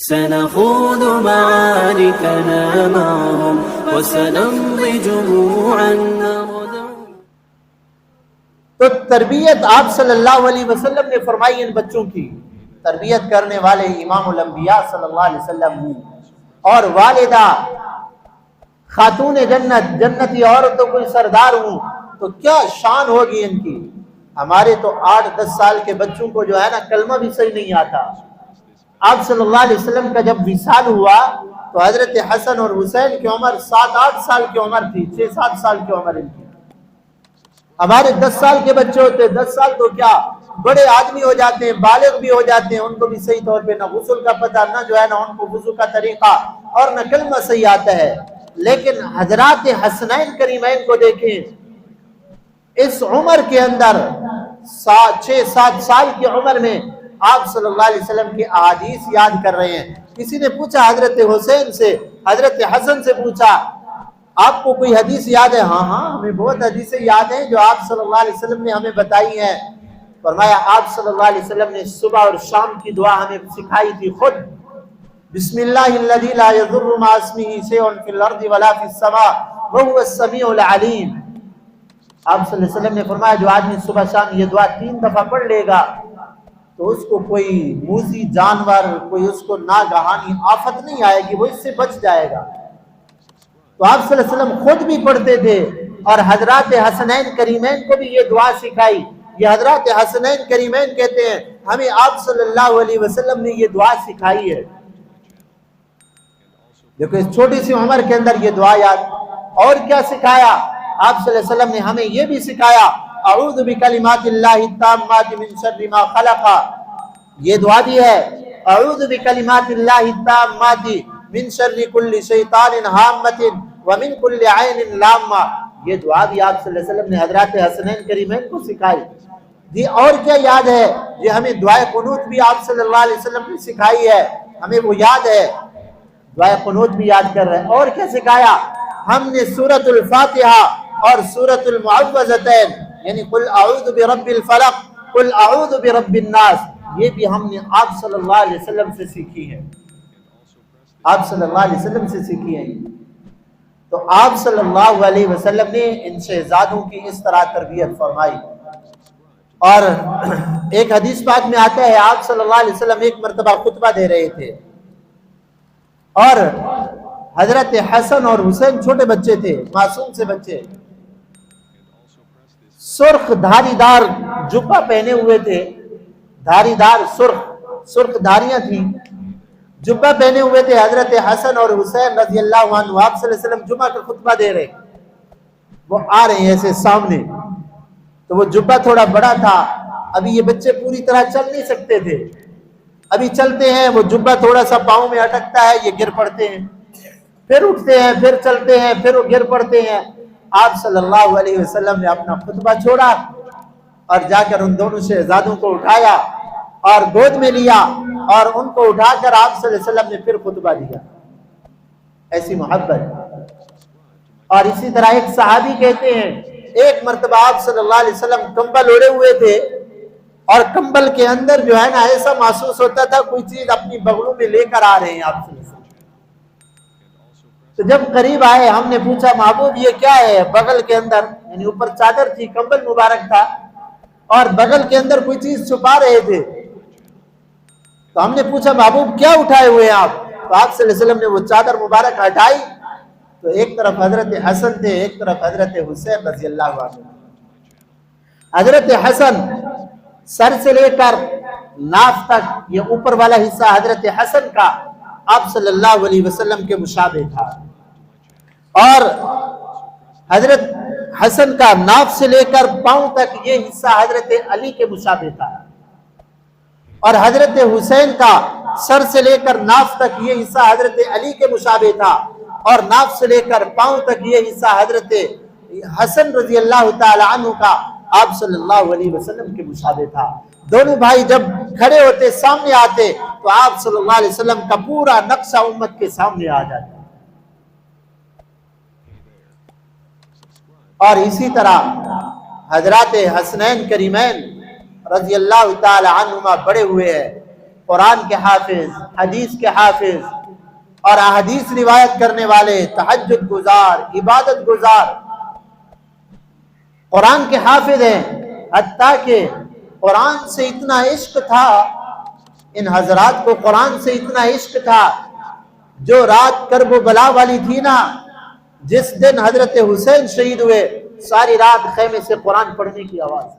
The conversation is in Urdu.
سنخوض معاركنا معهم وسنمضي جموعا نردع. تو تربیت آپ صلی اللہ علیہ وسلم نے فرمائی ان بچوں کی. تربیت کرنے والے امام الانبیاء صلی اللہ علیہ وسلم ہیں، اور والدہ خاتون جنت، جنتی عورتوں کوئی سردار ہوں تو کیا شان ہوگی ان کی. ہمارے تو 8-10 سال کے بچوں کو جو ہے نا کلمہ بھی صحیح نہیں آتا. آپ صلی اللہ علیہ وسلم کا جب وصال ہوا تو حضرت حسن اور حسین کی عمر 7-8 سال کی عمر تھی، 6-7 سال کی عمر ان کی. ہمارے 10 سال کے بچے ہوتے، 10 سال تو کیا بڑے آدمی ہو جاتے ہیں، بالغ بھی ہو جاتے ہیں، ان کو بھی صحیح طور پہ نہ غسل کا پتہ، نہ جو ہے نا ان کو وضو کا طریقہ، اور نہ کلمہ صحیح آتا ہے. لیکن حضرات حسنین کریمین کو دیکھیں، اس عمر کے اندر 6-7 سال کی عمر میں آپ صلی اللہ علیہ وسلم کی احادیث یاد کر رہے ہیں. کسی نے پوچھا حضرت حسین سے، حضرت حسن سے پوچھا آپ کو کوئی حدیث یاد ہے؟ ہاں ہمیں بہت حدیثیں یاد ہیں جو آپ صلی اللہ علیہ وسلم نے ہمیں بتائی ہیں. فرمایا آپ صلی اللہ علیہ وسلم نے صبح اور شام کی دعا ہمیں سکھائی تھی خود. بسم اللہ الذی لا یضر مع اسمہ شیء فی الارض ولا فی السماء وهو السمیع العلیم. آپ صلی اللہ علیہ وسلم نے فرمایا جو آدمی صبح شام یہ دعا 3 دفعہ پڑھ لے گا تو اس کو کوئی موذی جانور، کوئی اس کو ناگہانی آفت نہیں آئے گی، وہ اس سے بچ جائے گا. تو آپ صلی اللہ علیہ وسلم خود بھی پڑھتے تھے اور حضرات حسنین کریمین کو بھی یہ دعا سکھائی. یہ حضرات حسنین کریمین کہتے ہیں ہمیں آپ صلی اللہ علیہ وسلم نے یہ دعا سکھائی ہے. دیکھو اس چھوٹی سی عمر کے اندر یہ دعا یاد. اور کیا سکھایا آپ صلی اللہ علیہ وسلم نے؟ ہمیں یہ بھی سکھایا اعوذ بکلمات اللہ التامات من شر ما خلق. یہ دعا بھی ہے اعوذ بکلمات اللہ التامات من شر کل شیطان ہامۃ ومن کل عین لامہ. یہ دعا بھی آپ صلی اللہ علیہ وسلم نے حضرات حسنین کریمین کو سکھائی. جی اور کیا یاد ہے؟ یہ ہمیں دعائے قنوت بھی آپ صلی اللہ علیہ وسلم نے سکھائی ہے، ہمیں وہ یاد ہے، دعائے قنوت بھی یاد کر رہے ہیں. اور کیا سکھایا؟ ہم نے سورۃ الفاتحہ اور سورۃ المعوذتین یعنی قل اعوذ برب الفلق قل اعوذ برب الناس، یہ بھی ہم نے آپ صلی اللہ علیہ وسلم سے سیکھی ہے. آپ صلی اللہ علیہ وسلم سے سیکھی ہے. تو آپ صلی اللہ علیہ وسلم نے ان شہزادوں کی اس طرح تربیت فرمائی. اور ایک حدیث پاک میں آتا ہے آپ صلی اللہ علیہ وسلم ایک مرتبہ خطبہ دے رہے تھے اور حضرت حسن اور حسین چھوٹے بچے تھے، معصوم سے بچے، سرخ دھاری دار جبہ پہنے ہوئے تھے، دھاری دار سرخ دھاریاں تھیں، جبہ پہنے ہوئے تھے. حضرت حسن اور حسین رضی اللہ عنہ آپ صلی اللہ علیہ وسلم جمعہ کا خطبہ دے رہے، وہ آ رہے ہیں ایسے سامنے. تو وہ جبہ تھوڑا بڑا تھا، ابھی یہ بچے پوری طرح چل نہیں سکتے تھے، ابھی چلتے ہیں وہ جبہ تھوڑا سا پاؤں میں اٹکتا ہے، یہ گر پڑتے ہیں، پھر اٹھتے ہیں، پھر چلتے ہیں، پھر وہ گر پڑتے ہیں. آپ صلی اللہ علیہ وسلم نے اپنا خطبہ چھوڑا اور جا کر ان دونوں شہزادوں کو اٹھایا اور گود میں لیا اور ان کو اٹھا کر آپ صلی اللہ علیہ وسلم نے پھر خطبہ دیا. ایسی محبت. اور اسی طرح ایک صحابی کہتے ہیں ایک مرتبہ آپ صلی اللہ علیہ وسلم کمبل اوڑے ہوئے تھے اور کمبل کے اندر جو ہے نا ایسا محسوس ہوتا تھا کوئی چیز اپنی بغلوں میں لے کر آ رہے ہیں آپ صلی اللہ علیہ وسلم. تو جب قریب آئے ہم نے پوچھا محبوب یہ کیا ہے بغل کے اندر؟ یعنی اوپر چادر تھی، کمبل مبارک تھا اور بغل کے اندر کوئی چیز چھپا رہے تھے. تو ہم نے پوچھا محبوب کیا اٹھائے ہوئے ہیں آپ؟ تو آپ صلی اللہ علیہ وسلم نے وہ چادر مبارک ہٹائی تو ایک طرف حضرت حسن تھے، ایک طرف حضرت حسین رضی اللہ عنہ. حضرت حسن سر سے لے کر ناف تک یہ اوپر والا حصہ حضرت حسن کا آپ صلی اللہ علیہ وسلم کے مشابہ تھا، اور حضرت حسن کا ناف سے لے کر پاؤں تک یہ حصہ حضرت علی کے مشابہ تھا، اور حضرت حسین کا سر سے لے کر ناف تک یہ حصہ حضرت علی کے مشابہ تھا، اور ناف سے لے کر پاؤں تک یہ حصہ حضرت حسن رضی اللہ تعالی عنہ کا آپ صلی اللہ علیہ وسلم کے مشابہ تھا. دونوں بھائی جب کھڑے ہوتے سامنے آتے تو آپ صلی اللہ علیہ وسلم کا پورا نقشہ امت کے سامنے آ جاتا. اور اسی طرح حضرات حسنین کریمین رضی اللہ تعالی عنہما بڑے ہوئے ہیں. قرآن کے حافظ، حدیث کے حافظ اور احادیث روایت کرنے والے، تہجد گزار، عبادت گزار قرآن کے حافظ ہیں. حتیٰ کہ قرآن سے اتنا عشق تھا، ان حضرات کو قرآن سے اتنا عشق تھا، جو رات کرب و بلا والی تھی نا، جس دن حضرت حسین شہید ہوئے، ساری رات خیمے سے قرآن پڑھنے کی آواز.